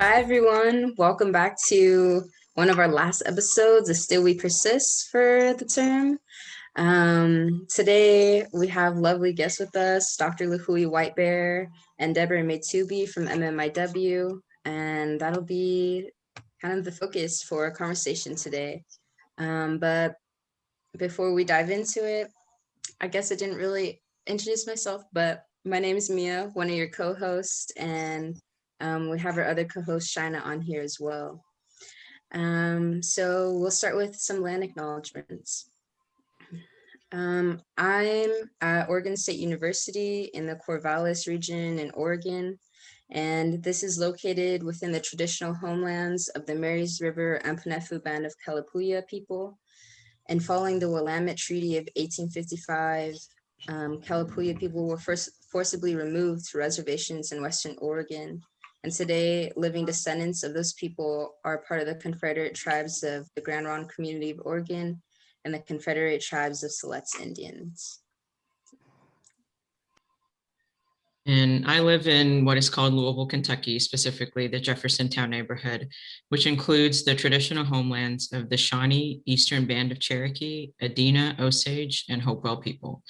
Hi, everyone. Welcome back to one of our last episodes of Still We Persist for the term. Today, we have lovely guests with us, Dr. Luhui Whitebear and Deborah Maytubee from MMIW, and that'll be kind of the focus for our conversation today. But before we dive into it, I guess I didn't really introduce myself, but my name is Mia, one of your co-hosts, and we have our other co-host, Shina, on here as well. So we'll start with some land acknowledgements. I'm at Oregon State University in the Corvallis region in Oregon, and this is located within the traditional homelands of the Marys River Ampunefu Band of Kalapuya people. And following the Willamette Treaty of 1855, Kalapuya people were forcibly removed to reservations in Western Oregon. And today, living descendants of those people are part of the Confederate tribes of the Grand Ronde Community of Oregon and the Confederate tribes of Siletz Indians. And I live in what is called Louisville, Kentucky, specifically the Jeffersontown neighborhood, which includes the traditional homelands of the Shawnee, Eastern Band of Cherokee, Adena, Osage, and Hopewell people.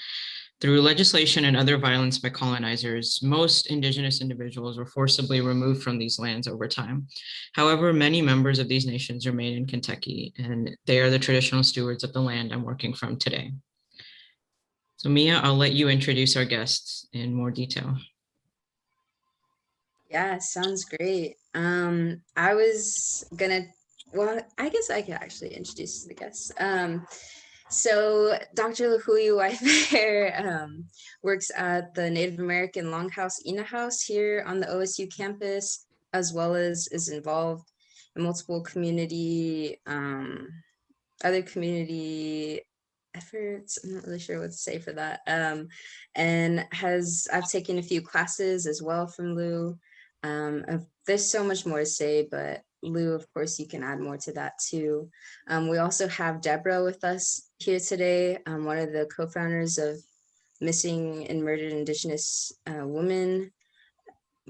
Through legislation and other violence by colonizers, most Indigenous individuals were forcibly removed from these lands over time. However, many members of these nations remain in Kentucky, and they are the traditional stewards of the land I'm working from today. So Mia, I'll let you introduce our guests in more detail. Yeah, sounds great. I guess I could actually introduce the guests. So Dr. Luhui Whitebear works at the Native American Longhouse Ina House here on the OSU campus, as well as is involved in multiple other community efforts. I'm not really sure what to say for that. And I've taken a few classes as well from Lou. There's so much more to say, but Lou, of course, you can add more to that too. We also have Deborah with us here today, one of the co-founders of Missing and Murdered Indigenous Women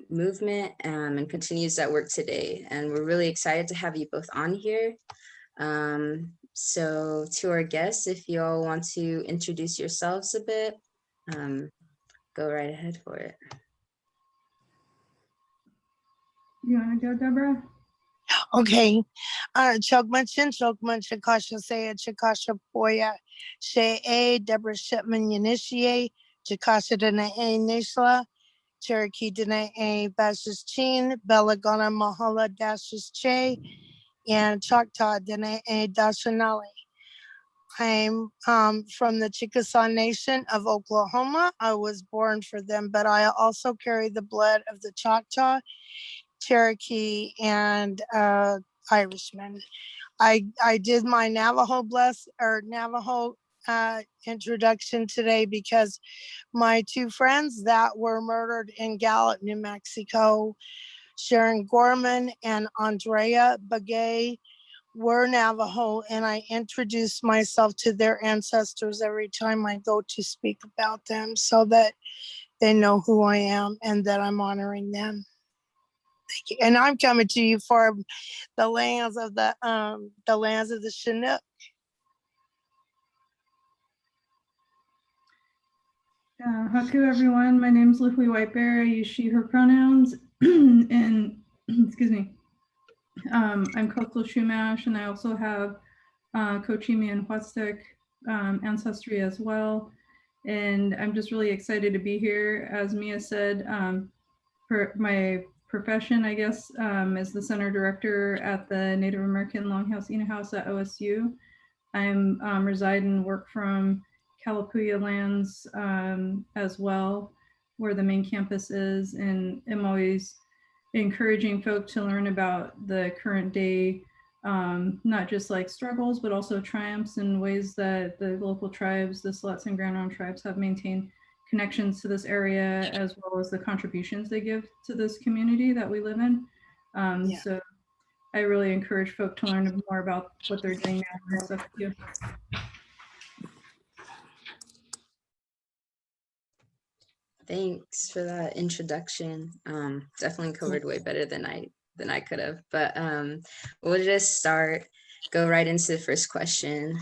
movement, and continues that work today. And we're really excited to have you both on here. So to our guests, if you all want to introduce yourselves a bit, go right ahead for it. You want to go, Deborah? Okay. Chogmunchin, Chikasha Saya, Chikasha Poya, She Deborah Shipman Yanishie, Chikasha Dene Nishla, Cherokee Dene Bashis Chin, Belagona Mahala Dashis Che, and Choctaw Dene Dashanali. I'm from the Chickasaw Nation of Oklahoma. I was born for them, but I also carry the blood of the Choctaw, Cherokee, and Irishman. I did my Navajo introduction today because my two friends that were murdered in Gallup, New Mexico, Sharon Gorman and Andrea Begay, were Navajo, and I introduce myself to their ancestors every time I go to speak about them so that they know who I am and that I'm honoring them. Thank you. And I'm coming to you for the lands of the Chinook. Haku, everyone. My name is Luhui Whitebear. I use she, her pronouns. And excuse me. I'm Coastal Shumash, and I also have Cochimi and Huastek ancestry as well. And I'm just really excited to be here. As Mia said, my profession, I guess, is the center director at the Native American Longhouse Ina House at OSU. I'm reside and work from Kalapuya lands as well, where the main campus is, and I'm always encouraging folk to learn about the current day, not just like struggles, but also triumphs and ways that the local tribes, the Siletz and Grand Ronde tribes, have maintained connections to this area, as well as the contributions they give to this community that we live in. So I really encourage folk to learn more about what they're doing now and stuff too. Thanks for that introduction. Definitely covered way better than I than I could have. But we'll just go right into the first question.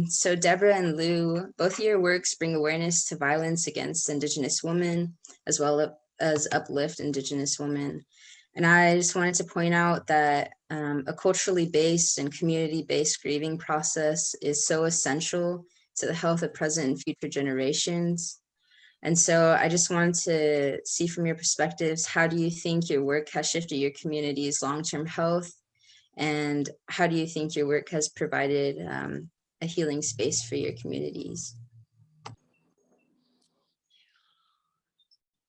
So Deborah and Lou, both of your works bring awareness to violence against Indigenous women, as well as uplift Indigenous women. And I just wanted to point out that a culturally based and community-based grieving process is so essential to the health of present and future generations. And so I just wanted to see from your perspectives, how do you think your work has shifted your community's long-term health? And how do you think your work has provided a healing space for your communities?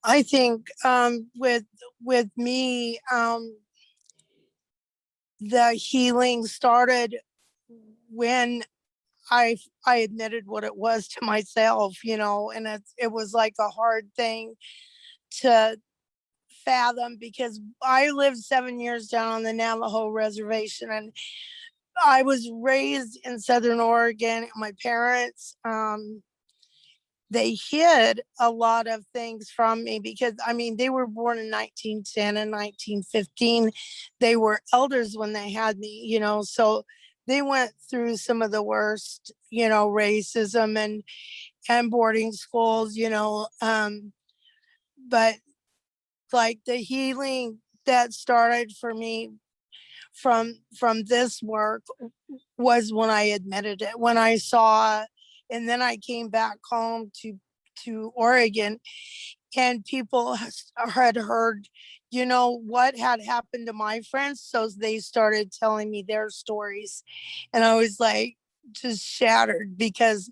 I think with me, the healing started when I admitted what it was to myself, you know, and it was like a hard thing to fathom, because I lived 7 years down on the Navajo reservation, and I was raised in Southern Oregon. My parents, they hid a lot of things from me, because I mean, they were born in 1910 and 1915. They were elders when they had me, you know, so they went through some of the worst, you know, racism and boarding schools, you know, but like the healing that started for me from this work was when I admitted it, when I saw, and then I came back home to Oregon, and people had heard, you know, what had happened to my friends. So they started telling me their stories. And I was like, just shattered, because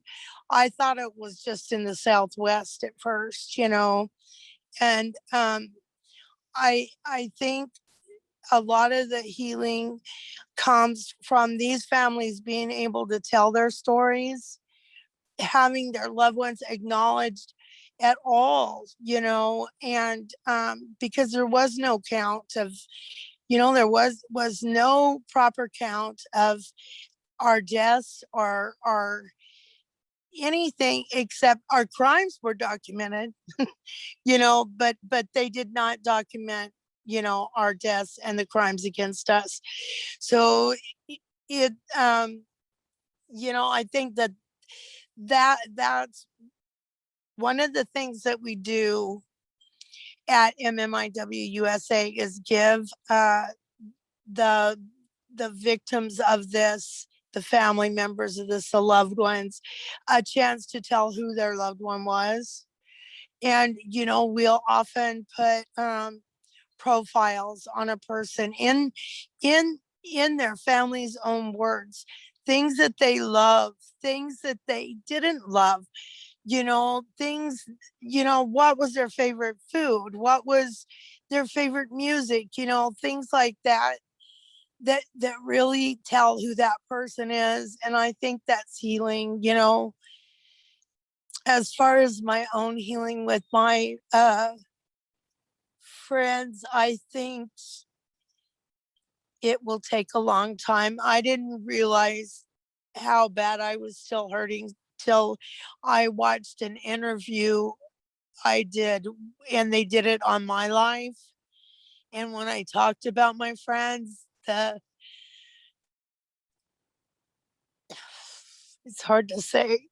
I thought it was just in the Southwest at first, you know. And I think a lot of the healing comes from these families being able to tell their stories, having their loved ones acknowledged at all, you know, and because there was no count of, you know, there was no proper count of our deaths or anything, except our crimes were documented, you know, but they did not document, you know, our deaths and the crimes against us. So it you know, I think that's one of the things that we do at MMIWUSA is give the victims of this, the family members of this, the loved ones, a chance to tell who their loved one was. And, you know, we'll often put profiles on a person in their family's own words, things that they love, things that they didn't love, you know, things, you know, what was their favorite food, what was their favorite music, you know, things like that that really tell who that person is. And I think that's healing, you know. As far as my own healing with my friends, I think it will take a long time. I didn't realize how bad I was still hurting till I watched an interview I did, and they did it on my life. And when I talked about my friends, it's hard to say.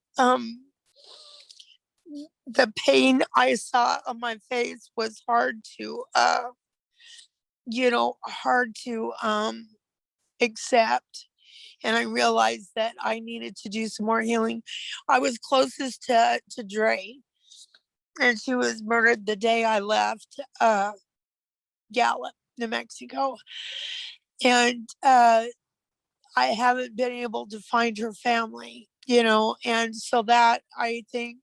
The pain I saw on my face was hard to, you know, hard to accept. And I realized that I needed to do some more healing. I was closest to Dre, and she was murdered the day I left Gallup, New Mexico. And I haven't been able to find her family, you know, and so that I think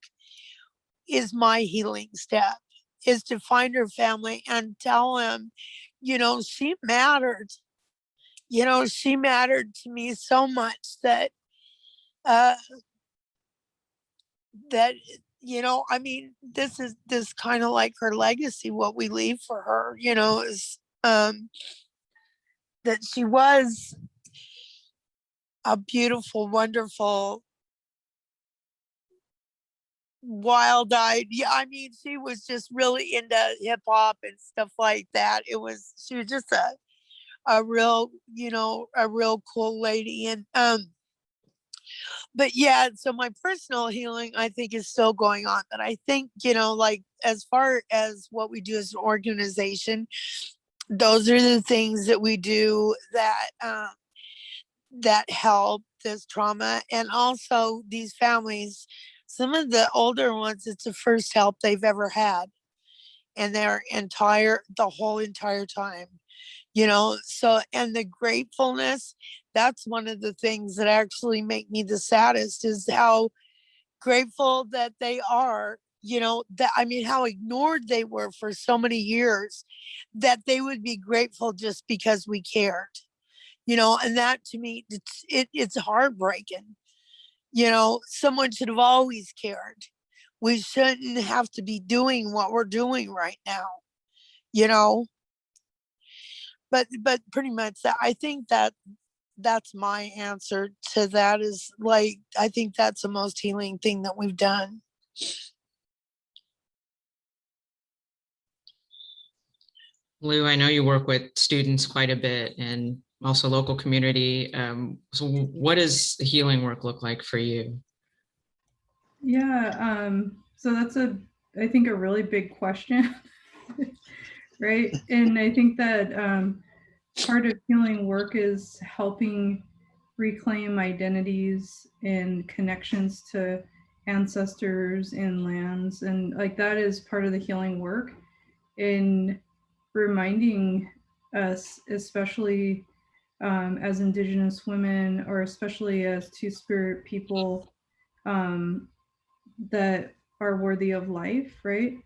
is my healing step, is to find her family and tell them, you know, she mattered. You know, she mattered to me so much that that, you know, I mean, this kind of like her legacy, what we leave for her, you know, is that she was a beautiful, wonderful, wild-eyed, yeah, I mean, she was just really into hip hop and stuff like that. She was just a real, you know, a real cool lady. And but yeah, so my personal healing, I think, is still going on. But I think, you know, like as far as what we do as an organization, those are the things that we do that that help this trauma, and also these families. Some of the older ones, it's the first help they've ever had, and the whole entire time, you know. So, and the gratefulness, that's one of the things that actually make me the saddest, is how grateful that they are, you know, that, I mean, how ignored they were for so many years, that they would be grateful just because we cared, you know. And that, to me, it's heartbreaking. You know, someone should have always cared. We shouldn't have to be doing what we're doing right now, you know. But pretty much that, I think that that's my answer to that, is like, I think that's the most healing thing that we've done. Lou, I know you work with students quite a bit and also local community. So what does the healing work look like for you? Yeah, so that's I think a really big question, right? And I think that part of healing work is helping reclaim identities and connections to ancestors and lands. And like that is part of the healing work, in reminding us, especially as Indigenous women, or especially as Two-Spirit people, um, that are worthy of life, right?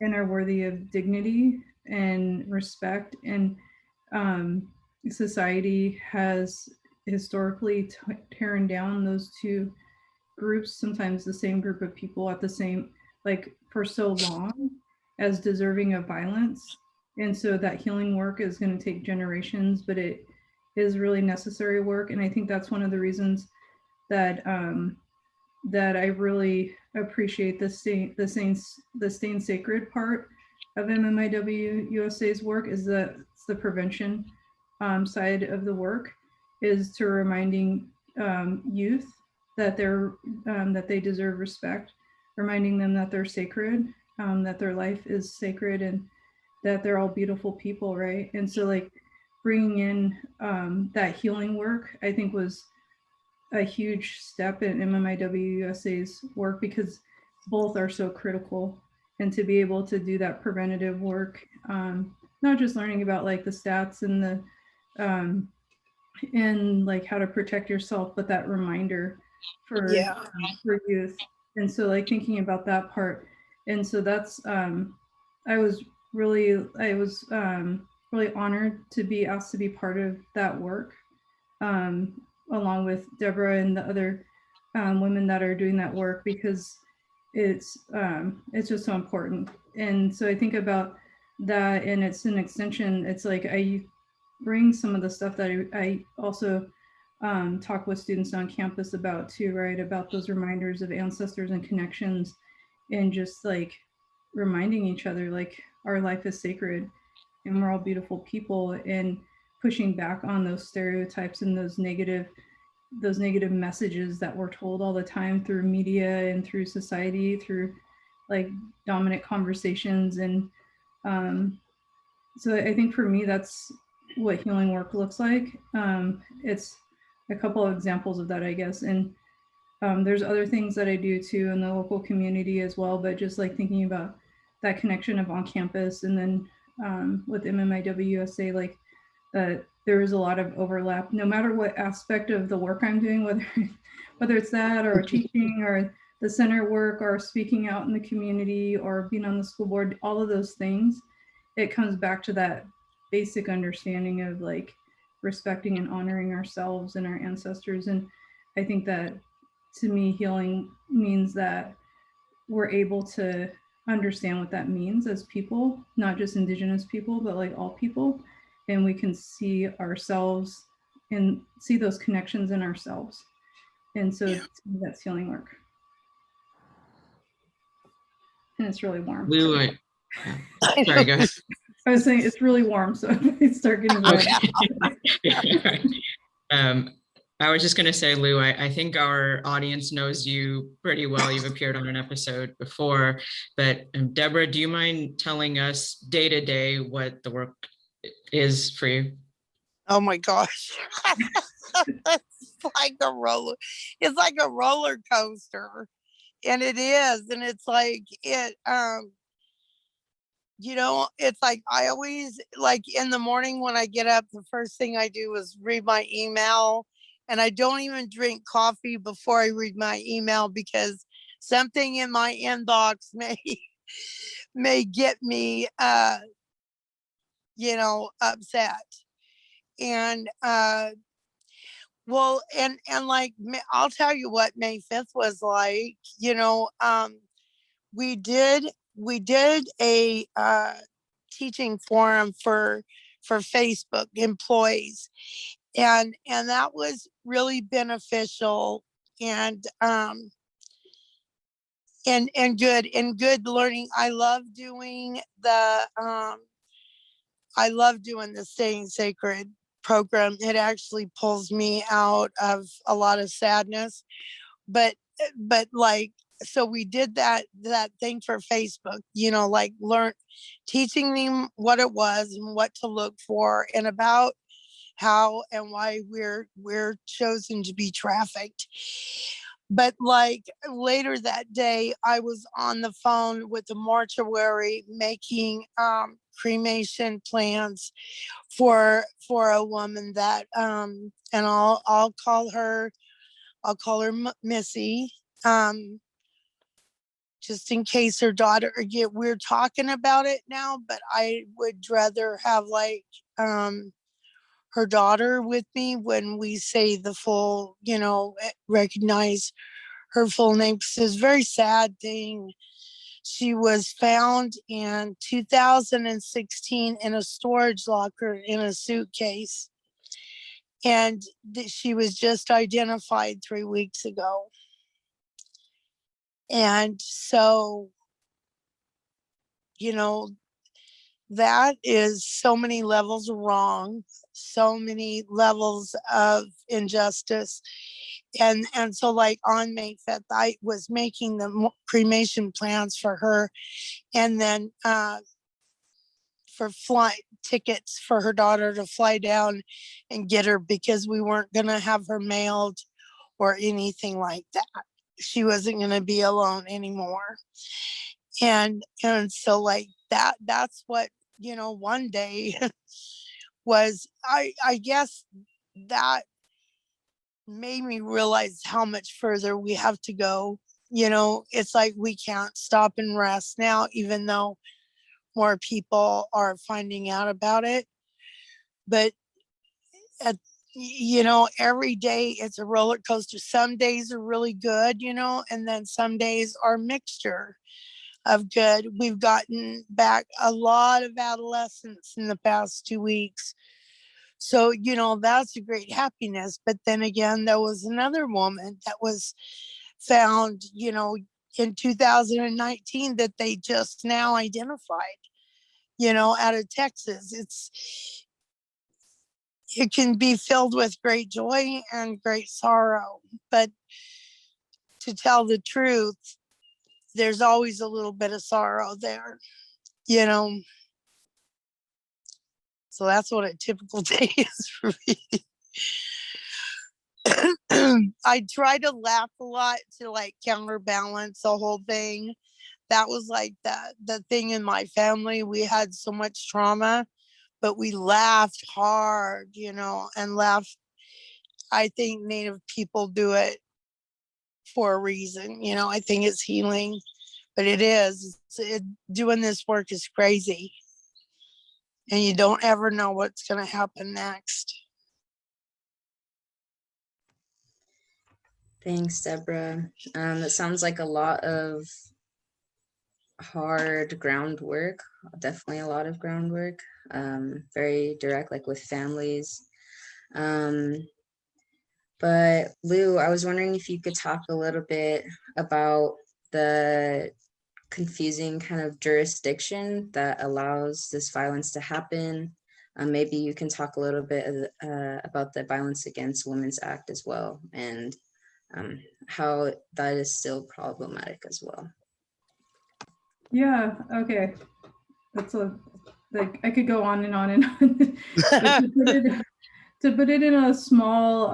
And are worthy of dignity and respect. And society has historically torn down those two groups, sometimes the same group of people at the same, like for so long, as deserving of violence. And so that healing work is going to take generations, but it is really necessary work. And I think that's one of the reasons that that I really appreciate the staying sacred part of MMIW USA's work, is that it's the prevention side of the work, is to reminding youth that that they deserve respect, reminding them that they're sacred, that their life is sacred, and that they're all beautiful people, right? And so like bringing in that healing work, I think, was a huge step in MMIW USA's work, because both are so critical. And to be able to do that preventative work, not just learning about like the stats and the and like how to protect yourself, but that reminder for youth. And so like thinking about that part. And so that's I was really really honored to be asked to be part of that work, along with Deborah and the other women that are doing that work, because it's just so important. And so I think about that, and it's an extension. It's like I bring some of the stuff that I also talk with students on campus about too, right? About those reminders of ancestors and connections, and just like reminding each other like our life is sacred and we're all beautiful people, and pushing back on those stereotypes and those negative messages that we're told all the time through media and through society, through like dominant conversations. And so I think for me, that's what healing work looks like. It's a couple of examples of that, I guess. And there's other things that I do too in the local community as well, but just like thinking about that connection of on campus, and then with MMIW USA, like that there is a lot of overlap, no matter what aspect of the work I'm doing, whether it's that or teaching or the center work or speaking out in the community or being on the school board, all of those things, it comes back to that basic understanding of like respecting and honoring ourselves and our ancestors. And I think that, to me, healing means that we're able to understand what that means as people, not just Indigenous people, but like all people. And we can see ourselves and see those connections in ourselves. And so that's healing work. And it's really warm. Lou, sorry, go ahead. I was saying it's really warm, so if I start getting red. Okay. I was just going to say, Lou, I think our audience knows you pretty well. You've appeared on an episode before, but Deborah, do you mind telling us day to day what the work is for you? Oh my gosh. It's like a roller coaster. And it is. And it's like it's like I always, like, in the morning when I get up, the first thing I do is read my email. And I don't even drink coffee before I read my email, because something in my inbox may get me upset. And well, and like, I'll tell you what May 5th was like. We did a teaching forum for Facebook employees, and that was really beneficial, and good learning. I love doing the Staying Sacred program. It actually pulls me out of a lot of sadness. But like, so we did that thing for Facebook, like teaching them what it was and what to look for, and about how and why we're chosen to be trafficked. But like, later that day, I was on the phone with the mortuary making cremation plans for a woman that and I'll call her Missy, just in case her daughter, we're talking about it now, but I would rather have like her daughter with me when we say the full, recognize her full name, because it's a very sad thing. She was found in 2016 in a storage locker in a suitcase. And she was just identified 3 weeks ago. And so, that is so many levels wrong, so many levels of injustice. And so, like, on May 5th, I was making the cremation plans for her, and then for flight tickets for her daughter to fly down and get her, because we weren't going to have her mailed or anything like that. She wasn't going to be alone anymore. And so, like, that's what, one day was, I guess that made me realize how much further we have to go. It's like we can't stop and rest now, even though more people are finding out about it. But every day it's a roller coaster. Some days are really good, and then some days are a mixture of good. We've gotten back a lot of adolescents in the past 2 weeks. So, that's a great happiness. But then again, there was another woman that was found, in 2019 that they just now identified, out of Texas. It can be filled with great joy and great sorrow. But to tell the truth, there's always a little bit of sorrow there, So that's what a typical day is for me. I try to laugh a lot to like counterbalance the whole thing. That was like the thing in my family. We had so much trauma, but we laughed hard, and laughed. I think Native people do it for a reason, I think it's healing, but it is. Doing this work is crazy. And you don't ever know what's going to happen next. Thanks, Deborah. That sounds like a lot of hard groundwork, definitely a lot of groundwork, very direct, like with families. But Lou, I was wondering if you could talk a little bit about the confusing kind of jurisdiction that allows this violence to happen. Maybe you can talk a little bit about the Violence Against Women's Act as well, and how that is still problematic as well. Yeah, okay. That's like, I could go on and on and on. But to put it in a small,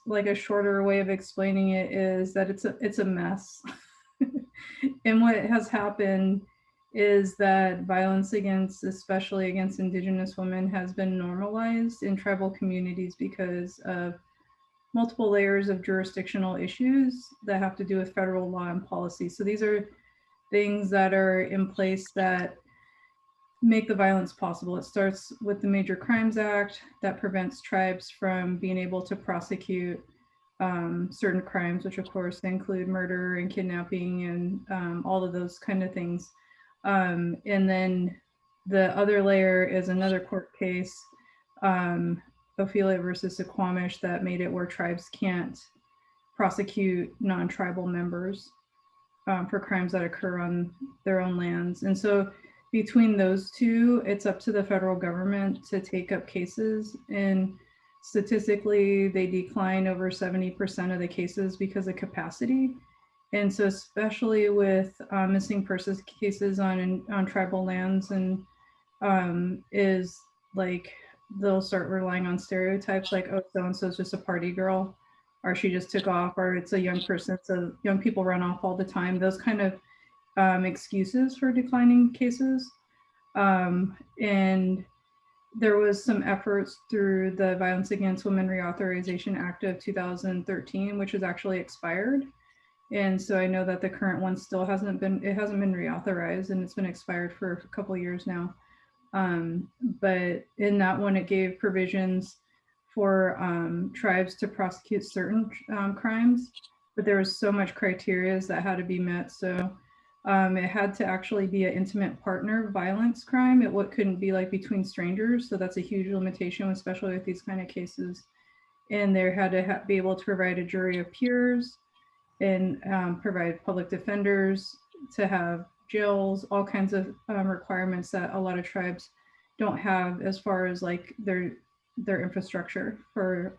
like a shorter way of explaining it is that it's a mess. And what has happened is that violence against, especially against Indigenous women, has been normalized in tribal communities because of multiple layers of jurisdictional issues that have to do with federal law and policy. So these are things that are in place that make the violence possible. It starts with the Major Crimes Act that prevents tribes from being able to prosecute certain crimes, which of course include murder and kidnapping and all of those kind of things. And then the other layer is another court case, Ophelia versus Suquamish, that made it where tribes can't prosecute non-tribal members for crimes that occur on their own lands. And so between those two, it's up to the federal government to take up cases, and statistically they decline over 70% of the cases because of capacity. And so especially with missing persons cases on tribal lands, and is like they'll start relying on stereotypes like, oh, so-and-so is just a party girl, or she just took off, or it's a young person, so young people run off all the time. Those kind of excuses for declining cases. And there was some efforts through the Violence Against Women Reauthorization Act of 2013, which has actually expired. And so I know that the current one still hasn't been reauthorized, and it's been expired for a couple of years now. But in that one, it gave provisions for tribes to prosecute certain crimes, but there was so much criteria that had to be met. So it had to actually be an intimate partner violence crime. It couldn't be like between strangers. So that's a huge limitation, especially with these kind of cases. And there had to be able to provide a jury of peers, and provide public defenders, to have jails, all kinds of requirements that a lot of tribes don't have as far as like their infrastructure for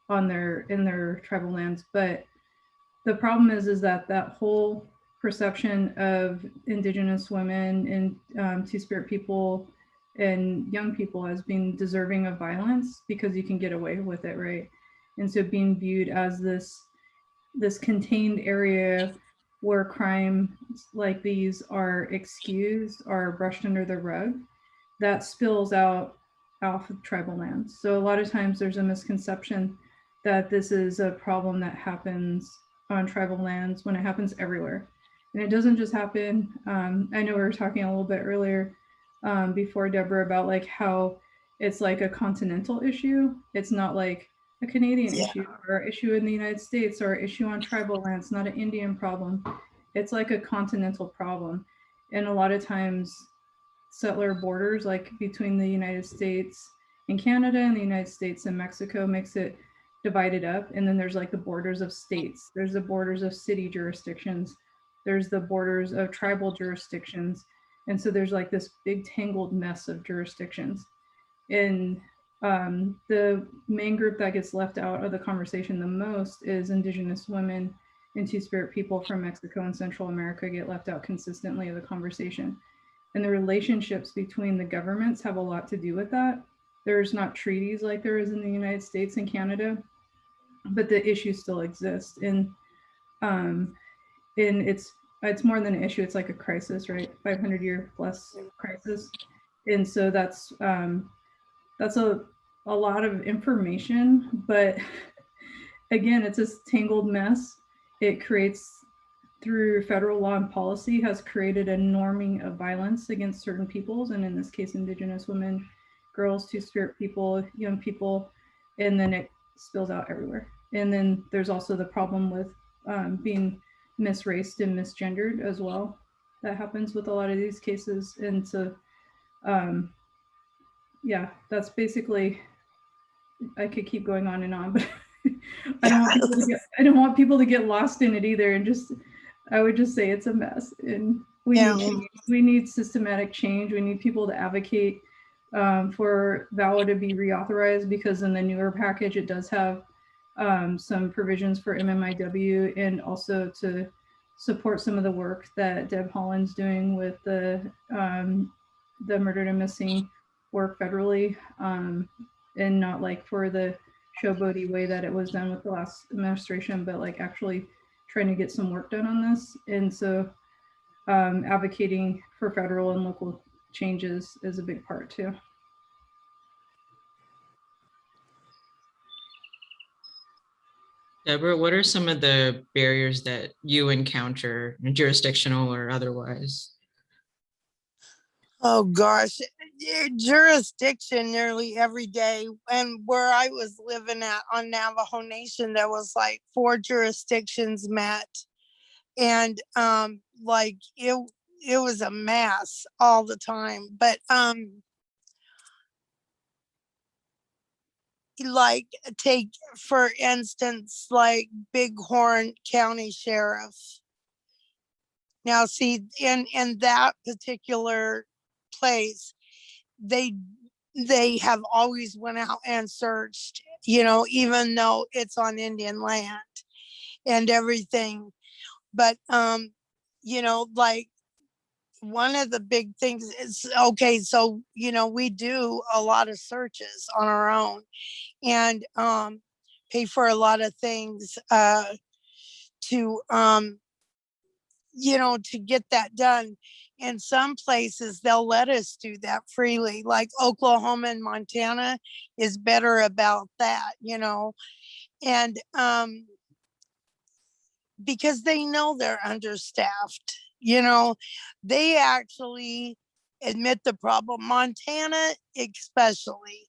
in their tribal lands. But the problem is that whole perception of Indigenous women and Two-Spirit people and young people as being deserving of violence because you can get away with it, right? And so being viewed as this contained area where crimes like these are excused or brushed under the rug, that spills out off of tribal lands. So a lot of times there's a misconception that this is a problem that happens on tribal lands when it happens everywhere. And it doesn't just happen. I know we were talking a little bit earlier before, Deborah, about like how it's like a continental issue. It's not like a Canadian issue or issue in the United States or issue on tribal lands, not an Indian problem. It's like a continental problem. And a lot of times settler borders, like between the United States and Canada and the United States and Mexico, makes it divided up. And then there's like the borders of states. There's the borders of city jurisdictions. There's the borders of tribal jurisdictions. And so there's like this big tangled mess of jurisdictions. And the main group that gets left out of the conversation the most is Indigenous women and Two-Spirit people from Mexico and Central America get left out consistently of the conversation. And the relationships between the governments have a lot to do with that. There's not treaties like there is in the United States and Canada, but the issue still exists. And it's more than an issue, it's like a crisis, right? 500-year plus crisis. And so that's a lot of information, but again, it's this tangled mess. It creates, through federal law and policy, has created a norming of violence against certain peoples, and in this case, Indigenous women, girls, Two-Spirit people, young people, and then it spills out everywhere. And then there's also the problem with being misraced and misgendered as well. That happens with a lot of these cases. And so, yeah, that's basically, I could keep going on and on, but I don't want people to get lost in it either. And just I would just say it's a mess, and we Yeah. need change. We need systematic change. We need people to advocate for VAWA to be reauthorized, because in the newer package it does have some provisions for MMIW, and also to support some of the work that Deb Holland's doing with the murdered and missing work federally, and not like for the showboaty way that it was done with the last administration, but like actually trying to get some work done on this. And so advocating for federal and local changes is a big part too. Deborah, what are some of the barriers that you encounter, jurisdictional or otherwise? Oh gosh, jurisdiction nearly every day. And where I was living at on Navajo Nation, there was like 4 jurisdictions met, and like it was a mess all the time. But like take for instance like Bighorn County Sheriff. Now see, in that particular place, they have always went out and searched, you know, even though it's on Indian land and everything. But you know, like one of the big things is, okay, so you know, we do a lot of searches on our own, and pay for a lot of things to you know, to get that done. In some places they'll let us do that freely, like Oklahoma and Montana is better about that, you know. And because they know they're understaffed, you know, they actually admit the problem. Montana especially,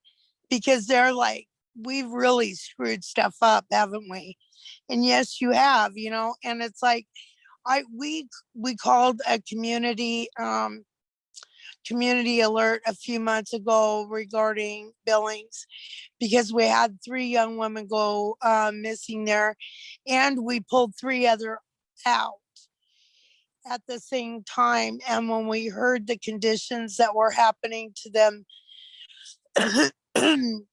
because they're like, we've really screwed stuff up, haven't we? And yes, you have, you know. And it's like, we called a community alert a few months ago regarding Billings, because we had 3 young women go missing there, and we pulled 3 other out at the same time. And when we heard the conditions that were happening to them,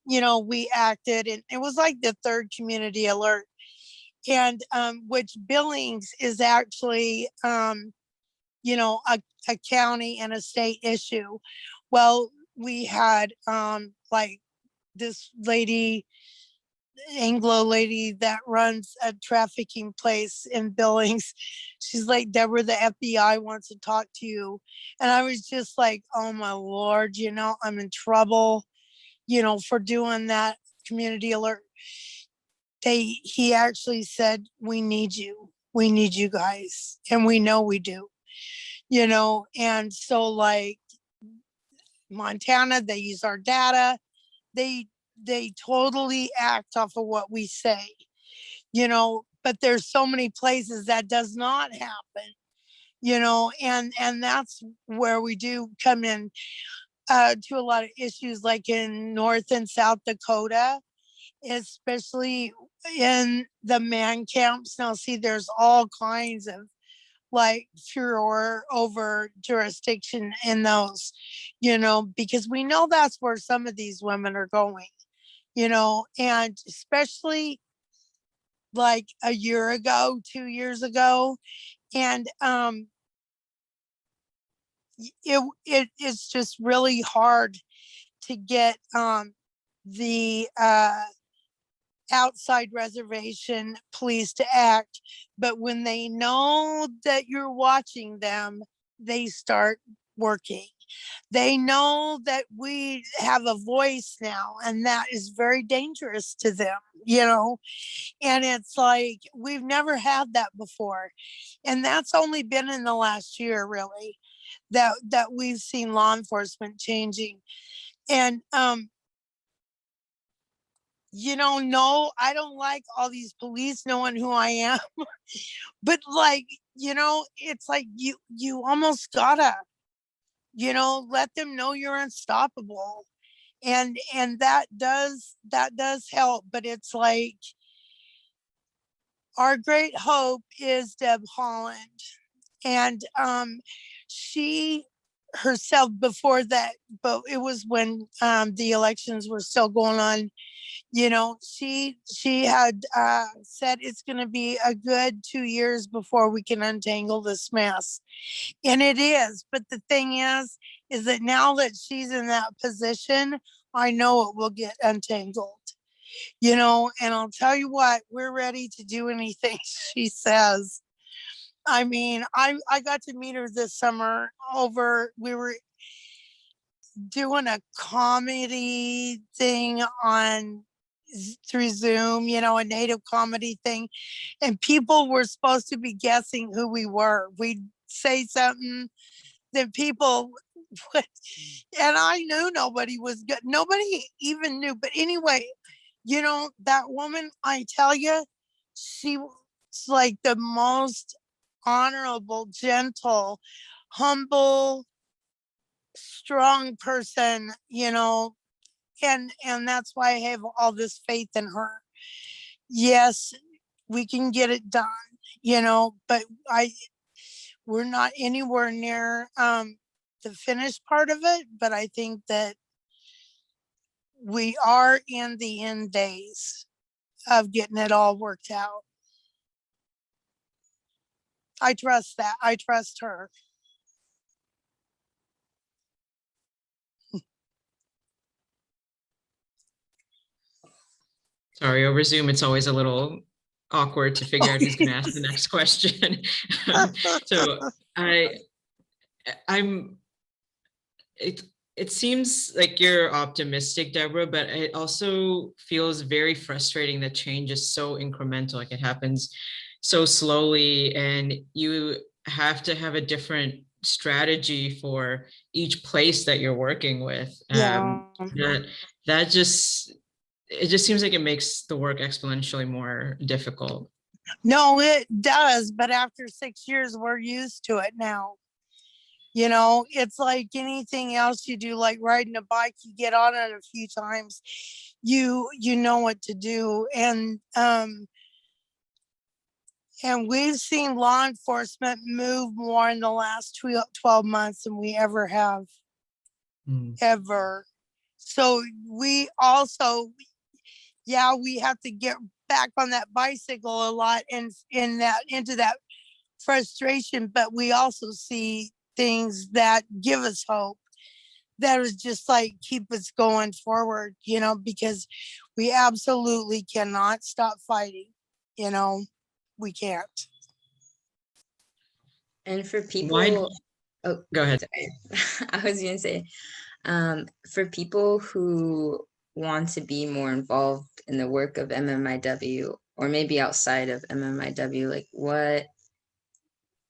you know, we acted, and it was like the 3rd community alert. And which Billings is actually you know, a county and a state issue. Well, we had like this lady, Anglo lady that runs a trafficking place in Billings. She's like, Deborah, the FBI wants to talk to you. And I was just like, oh my Lord, you know, I'm in trouble, you know, for doing that community alert. He actually said, we need you guys. And we know we do, you know. And so like Montana, they use our data. They totally act off of what we say, you know. But there's so many places that does not happen, you know. And that's where we do come in to a lot of issues, like in North and South Dakota, especially in the man camps. Now see, there's all kinds of like furor over jurisdiction in those, you know, because we know that's where some of these women are going, you know. And especially like a year ago, 2 years ago, and it's just really hard to get the outside reservation police to act. But when they know that you're watching them, they start working. They know that we have a voice now, and that is very dangerous to them, you know. And it's like, we've never had that before. And that's only been in the last year, really, that we've seen law enforcement changing. And you know, no, I don't like all these police knowing who I am. But like, you know, it's like you almost gotta, you know, let them know you're unstoppable. And that does help. But it's like, Our great hope is Deb Holland. And she herself before that, but it was when the elections were still going on, you know, she had said it's going to be a good 2 years before we can untangle this mess. And it is. But the thing is that now that she's in that position, I know it will get untangled. You know, and I'll tell you what, we're ready to do anything she says. I mean, I got to meet her this summer we were doing a comedy thing through Zoom, you know, a native comedy thing. And people were supposed to be guessing who we were. We'd say something, then people would, and I knew nobody was good. Nobody even knew. But anyway, you know, that woman, I tell you, she was like the most honorable, gentle, humble, strong person, you know, and that's why I have all this faith in her. Yes, we can get it done, you know, but we're not anywhere near the finished part of it, but I think that we are in the end days of getting it all worked out. I trust that. I trust her. Sorry, over Zoom, it's always a little awkward to figure out who's going to ask the next question. So it seems like you're optimistic, Deborah, but it also feels very frustrating that change is so incremental. Like it happens so slowly, and you have to have a different strategy for each place that you're working with. Yeah. That just, it just seems like it makes the work exponentially more difficult. No, it does. But after 6 years, we're used to it now. You know, it's like anything else you do, like riding a bike, you get on it a few times, you know what to do. And we've seen law enforcement move more in the last 12 months than we ever have, ever. So we also, yeah, we have to get back on that bicycle a lot and into that frustration, but we also see things that give us hope, that is just like keep us going forward, you know, because we absolutely cannot stop fighting, you know, we can't. And for people, oh, go ahead. Sorry. I was gonna say, for people who want to be more involved in the work of MMIW, or maybe outside of MMIW, like what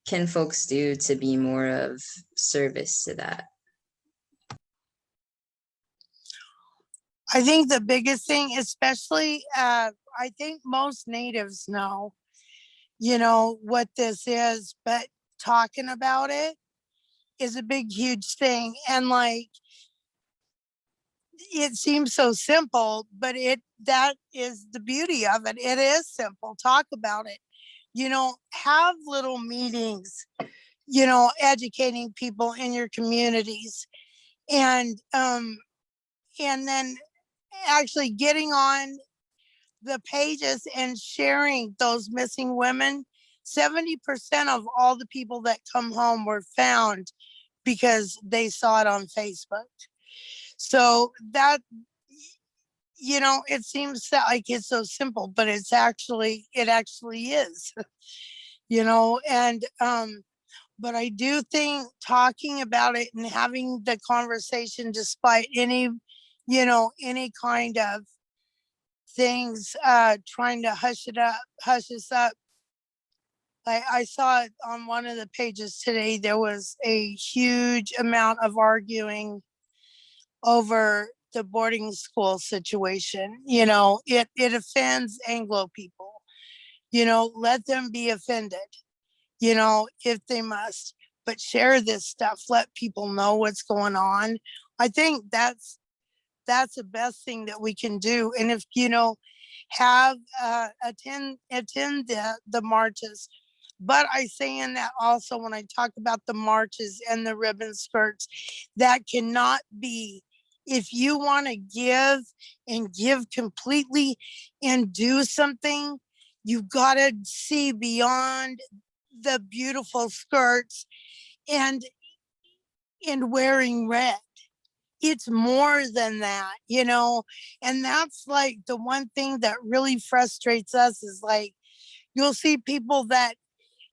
can folks do to be more of service to that? I think the biggest thing, especially, I think most natives know, you know, what this is, but talking about it is a big, huge thing. And like, it seems so simple, but that is the beauty of it. It is simple. Talk about it. You know, have little meetings, you know, educating people in your communities, and then actually getting on the pages and sharing those missing women. 70% of all the people that come home were found because they saw it on Facebook. So that, you know, it seems like it's so simple, but it actually is, you know, and but I do think talking about it and having the conversation despite any, you know, any kind of things trying to hush us up. I saw it on one of the pages today. There was a huge amount of arguing over the boarding school situation. You know, it offends Anglo people. You know, let them be offended, you know, if they must, but share this stuff, let people know what's going on. I think that's the best thing that we can do. And if, you know, have attend the marches. But I say in that also, when I talk about the marches and the ribbon skirts, that cannot be, if you want to give and give completely and do something, you've got to see beyond the beautiful skirts and wearing red. It's more than that, you know? And that's like the one thing that really frustrates us is like, you'll see people that,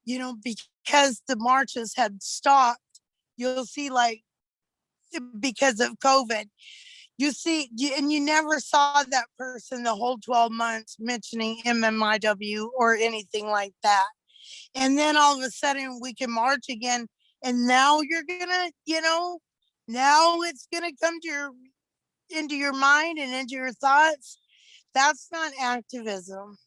you know, because the marches had stopped, you'll see like, because of COVID, you see, and you never saw that person the whole 12 months mentioning MMIW or anything like that. And then all of a sudden we can march again. And now you're gonna, you know, now it's gonna come to into your mind and into your thoughts. That's not activism.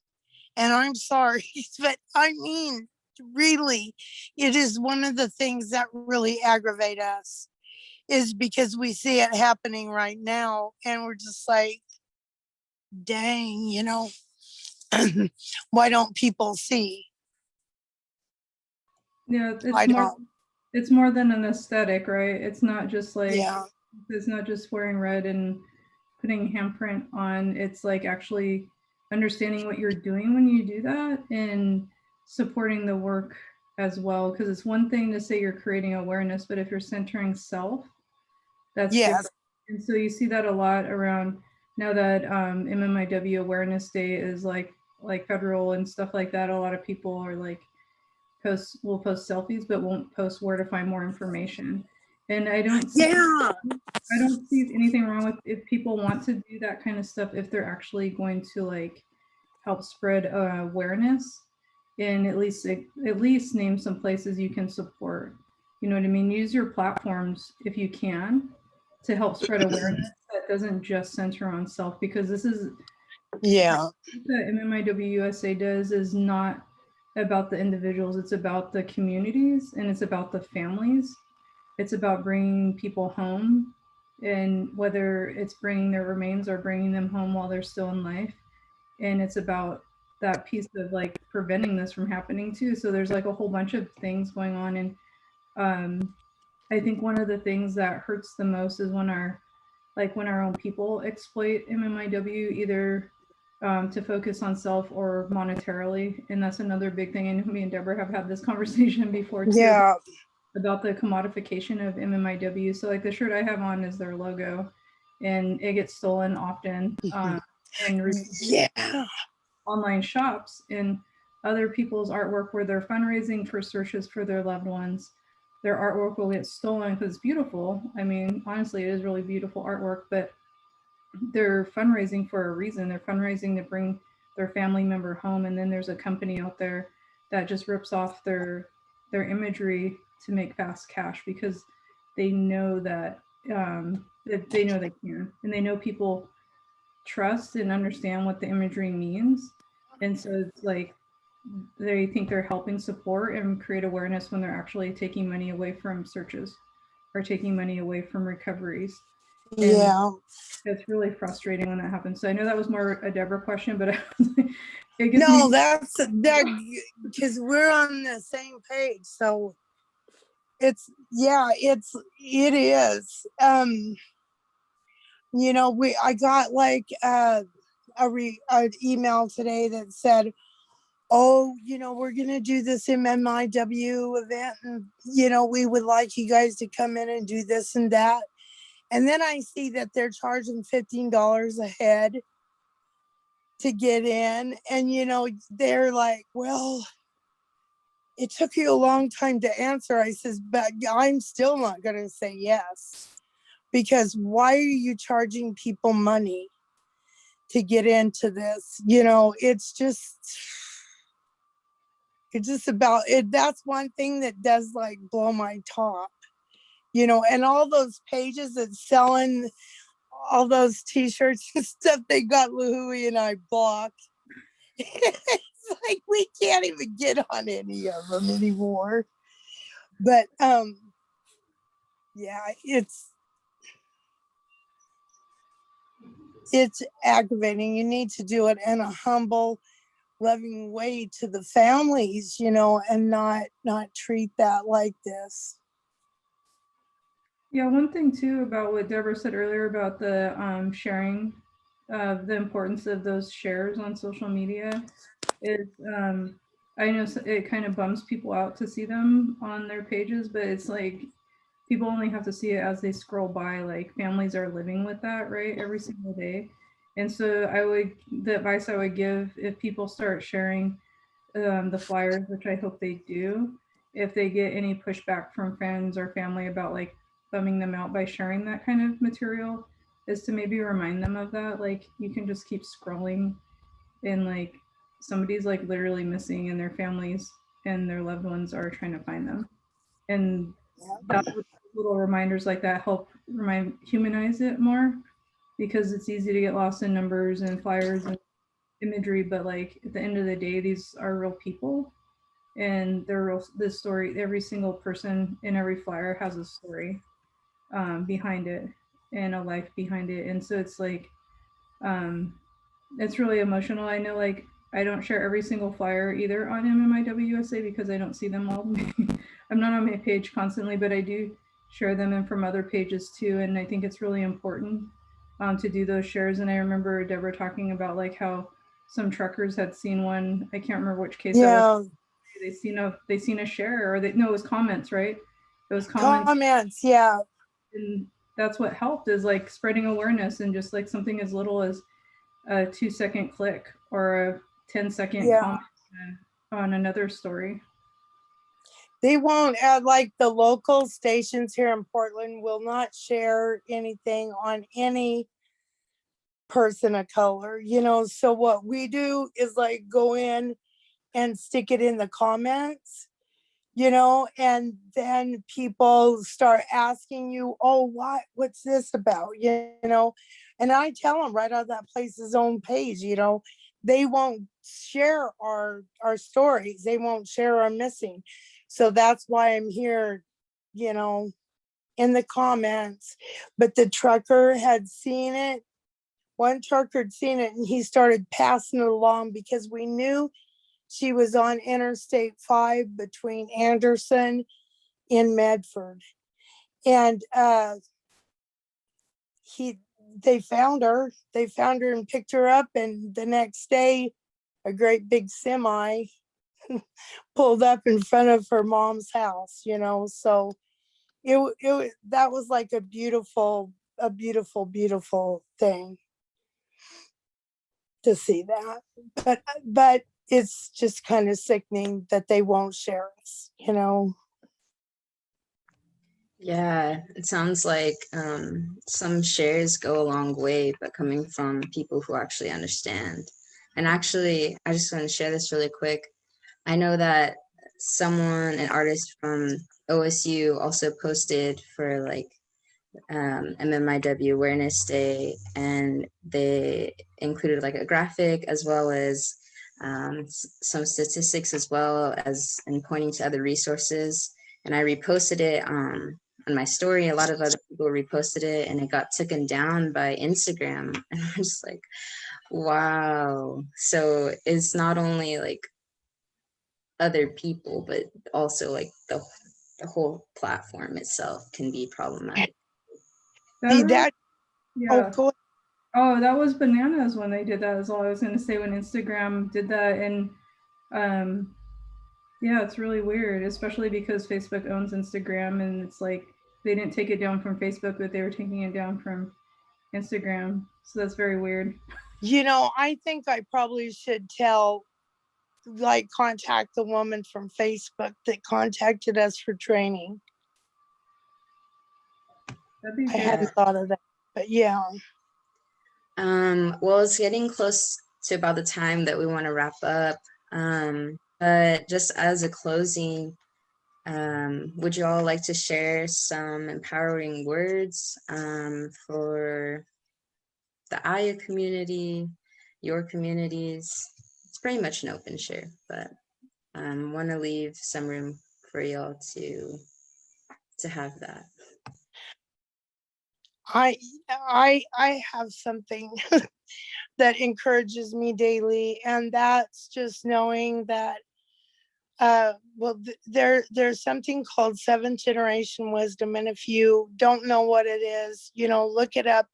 And I'm sorry, but I mean, really, it is one of the things that really aggravate us, is because we see it happening right now and we're just like, dang, you know, why don't people see? Yeah, I don't. it's more than an aesthetic, right? It's not just like, Yeah. it's not just wearing red and putting handprint on. It's like actually understanding what you're doing when you do that and supporting the work as well. Because it's one thing to say you're creating awareness, but if you're centering self, that's Yes. different. And so you see that a lot around now that MMIW Awareness Day is like federal and stuff like that. A lot of people are like, will post selfies, but won't post where to find more information. And I don't see, Yeah. I don't see anything wrong with if people want to do that kind of stuff, if they're actually going to like help spread awareness, and at least name some places you can support. You know what I mean? Use your platforms if you can to help spread awareness that doesn't just center on self, because this is, Yeah. what MMIWUSA does is not about the individuals, it's about the communities and it's about the families. It's about bringing people home, and whether it's bringing their remains or bringing them home while they're still in life. And it's about that piece of like preventing this from happening too. So there's like a whole bunch of things going on. And I think one of the things that hurts the most is when our own people exploit MMIW, either to focus on self or monetarily. And that's another big thing. And me and Deborah have had this conversation before too. Yeah. About the commodification of MMIW. So like the shirt I have on is their logo, and it gets stolen often in Yeah. online shops, and other people's artwork where they're fundraising for searches for their loved ones. Their artwork will get stolen because it's beautiful. I mean, honestly, it is really beautiful artwork, but they're fundraising for a reason. They're fundraising to bring their family member home, and then there's a company out there that just rips off their imagery to make fast cash, because they know that they know they can, and they know people trust and understand what the imagery means. And so it's like they think they're helping support and create awareness when they're actually taking money away from searches or taking money away from recoveries. And yeah. it's really frustrating when that happens. So I know that was more a Deborah question, but it gets no, that's that, because we're on the same page. So it is. You know, I got like an email today that said, oh, you know, we're going to do this MMIW event, and, you know, we would like you guys to come in and do this and that. And then I see that they're charging $15 a head to get in. And, you know, they're like, well, it took you a long time to answer. I says, but I'm still not going to say yes. Because why are you charging people money to get into this? You know, it's just about it. That's one thing that does like blow my top, you know, and all those pages that selling all those t-shirts and stuff, they got Luhui and I blocked. It's like we can't even get on any of them anymore. But yeah, it's it's aggravating. You need to do it in a humble, loving way to the families, you know, and not treat that like this. Yeah, one thing too about what Deborah said earlier about the sharing, the importance of those shares on social media is, I know it kind of bums people out to see them on their pages, but it's like people only have to see it as they scroll by. Like families are living with that, right, every single day. And so the advice I would give if people start sharing the flyers, which I hope they do, if they get any pushback from friends or family about like bumming them out by sharing that kind of material, is to maybe remind them of that. Like you can just keep scrolling and like somebody's like literally missing and their families and their loved ones are trying to find them. And that little reminders like that help humanize it more, because it's easy to get lost in numbers and flyers and imagery, but like at the end of the day, these are real people and they're real. This story, every single person in every flyer has a story behind it and a life behind it. And so it's like, it's really emotional. I know, like, I don't share every single flyer either on MMIWUSA because I don't see them all. I'm not on my page constantly, but I do share them and from other pages too. And I think it's really important to do those shares. And I remember Deborah talking about like how some truckers had seen one. I can't remember which case that was. They seen a share, or it was comments, right? It was Comments, yeah. And that's what helped, is like spreading awareness, and just like something as little as a 2-second click or a 10-second comment on another story. They won't add, like the local stations here in Portland will not share anything on any person of color, you know. So what we do is like go in and stick it in the comments, you know, and then people start asking you, oh, what's this about, you know? And I tell them right on that place's own page, you know, they won't share our stories. They won't share our missing. So that's why I'm here, you know, in the comments. But the trucker had seen it. One trucker had seen it and he started passing it along because we knew she was on Interstate 5 between Anderson and Medford. And they found her and picked her up. And the next day, a great big semi pulled up in front of her mom's house, you know. So that was like a beautiful thing to see that. But it's just kind of sickening that they won't share us, you know. Yeah, it sounds like some shares go a long way, but coming from people who actually understand. And actually, I just want to share this really quick. I know that an artist from OSU also posted for like MMIW Awareness Day, and they included like a graphic as well as some statistics as well as in pointing to other resources. And I reposted it on my story. A lot of other people reposted it, and it got taken down by Instagram. And I'm just like, wow. So it's not only like other people, but also like the whole platform itself can be problematic. Yeah. Oh, that was bananas when they did that as well. I was going to say when Instagram did that, and yeah, it's really weird, especially because Facebook owns Instagram, and it's like they didn't take it down from Facebook, but they were taking it down from Instagram. So that's very weird. You know, I think I probably should contact the woman from Facebook that contacted us for training. I hadn't thought of that, but yeah. Well, it's getting close to about the time that we want to wrap up. But just as a closing, would you all like to share some empowering words for the Aya community, your communities? It's pretty much an open share, but want to leave some room for y'all to have that. I have something that encourages me daily, and that's just knowing that there's something called seventh generation wisdom, and if you don't know what it is, look it up,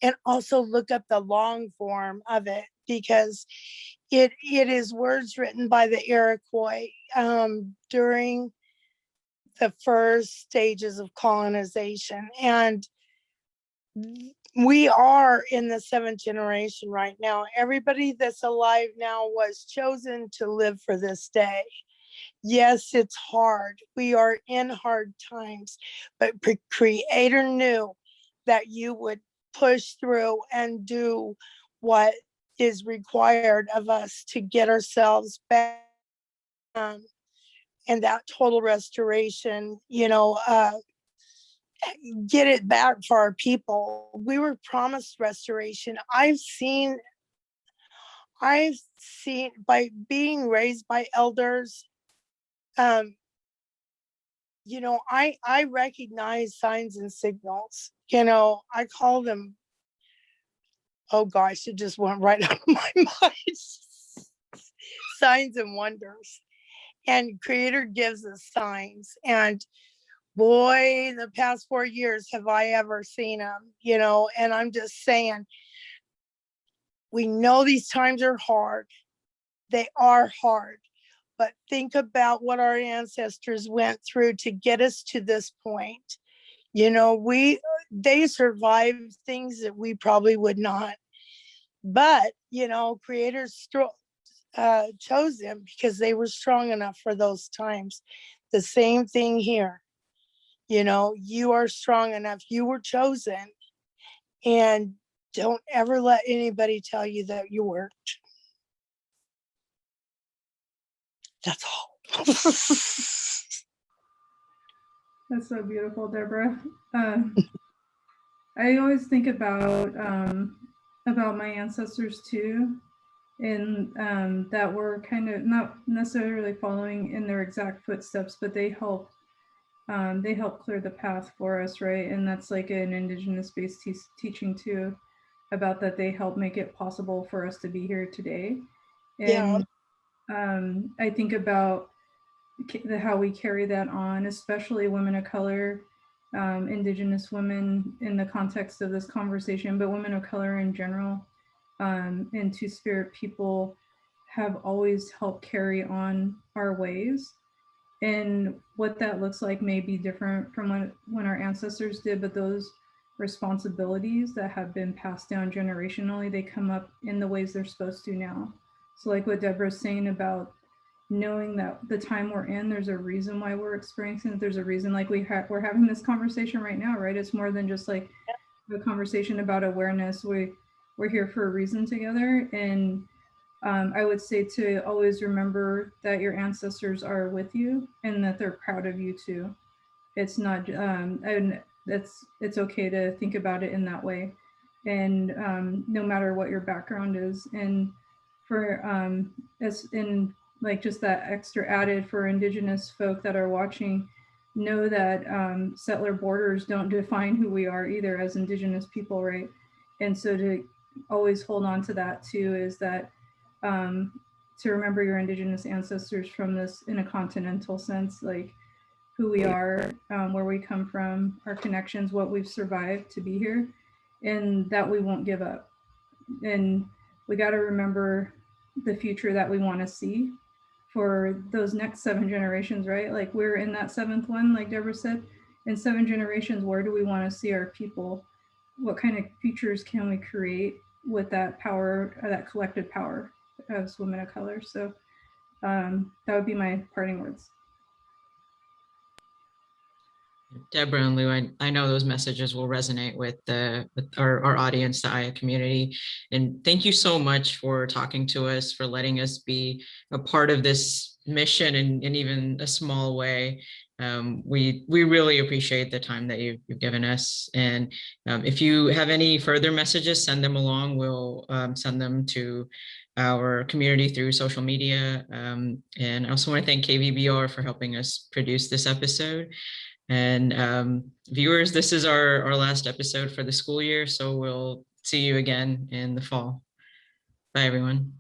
and also look up the long form of it, because it is words written by the Iroquois during the first stages of colonization. And we are in the seventh generation right now. Everybody that's alive now was chosen to live for this day. Yes, it's hard. We are in hard times, but Creator knew that you would push through and do what is required of us to get ourselves back, and that total restoration, get it back for our people. We were promised restoration. I've seen by being raised by elders, I recognize signs and signals. I call them, oh gosh, it just went right out of my mind. Signs and wonders. And Creator gives us signs. And boy, the past 4 years have I ever seen them, and I'm just saying, we know these times are hard. They are hard. But think about what our ancestors went through to get us to this point. They survived things that we probably would not. But, Creator chose them because they were strong enough for those times. The same thing here. You are strong enough. You were chosen. And don't ever let anybody tell you that you weren't. That's all. That's so beautiful, Deborah. I always think about my ancestors too, and that were kind of not necessarily following in their exact footsteps, but they helped clear the path for us, right? And that's like an Indigenous based teaching too, about that they help make it possible for us to be here today. And I think about how we carry that on, especially women of color, Indigenous women in the context of this conversation, but women of color in general, and Two-Spirit people have always helped carry on our ways. And what that looks like may be different from when our ancestors did, but those responsibilities that have been passed down generationally, they come up in the ways they're supposed to now. So like what Deborah's saying about knowing that the time we're in, there's a reason why we're experiencing it. There's a reason, like we're having this conversation right now, right? It's more than just like a conversation about awareness. We're here for a reason together. And I would say to always remember that your ancestors are with you and that they're proud of you too. It's not, and it's okay to think about it in that way. And no matter what your background is. And for as in like just that extra added for Indigenous folk that are watching, know that settler borders don't define who we are either as Indigenous people, right? And so to always hold on to that too is that to remember your Indigenous ancestors from this in a continental sense, like who we are, where we come from, our connections, what we've survived to be here, and that we won't give up. And we got to remember the future that we want to see for those next 7 generations, right? Like we're in that 7th one, like Deborah said, in 7 generations, where do we want to see our people? What kind of futures can we create with that power, that collective power as women of color? So that would be my parting words. Deborah and Lou, I know those messages will resonate with our audience, the Aya community. And thank you so much for talking to us, for letting us be a part of this mission in even a small way. We really appreciate the time that you've given us. And if you have any further messages, send them along. We'll send them to our community through social media. And I also want to thank KBVR for helping us produce this episode. And viewers, this is our last episode for the school year, so we'll see you again in the fall. Bye, everyone.